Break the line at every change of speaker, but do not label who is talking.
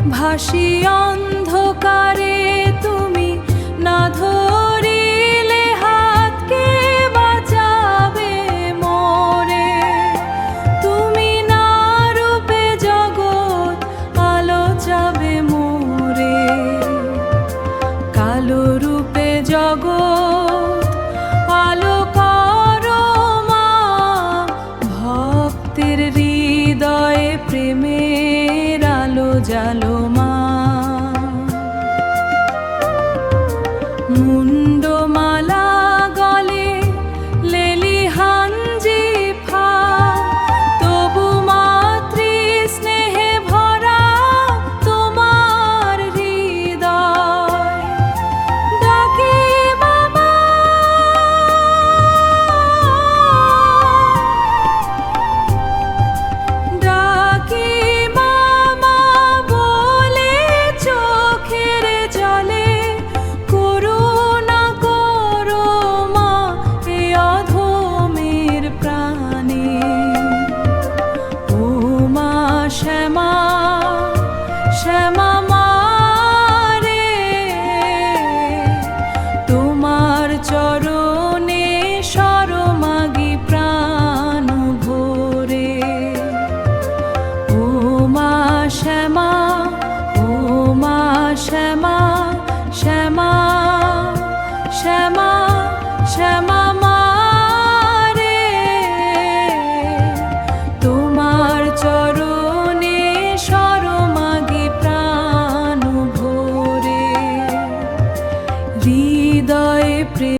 ভাসি অন্ধকারে তুমি না ধরিলে হাতকে বাঁচাবে মোরে। তুমি না রূপে জগৎ আলো যাবে মোরে। কালো রূপে জগৎ আলো করো মা, ভক্তের হৃদয়ে প্রেমের আলো জালো মা। মুন্ডমালা গলে লেলিহান জিফা, তবু মাতৃ স্নেহে ভরা তোমার হৃদয়। ডাকি বাবা, ডাকি মামা বলে চোখের জলে করুণা করো মা এ অধমের প্রাণে। ও মা শ্যামা, শ্যামা মা রে, তোমার চরণ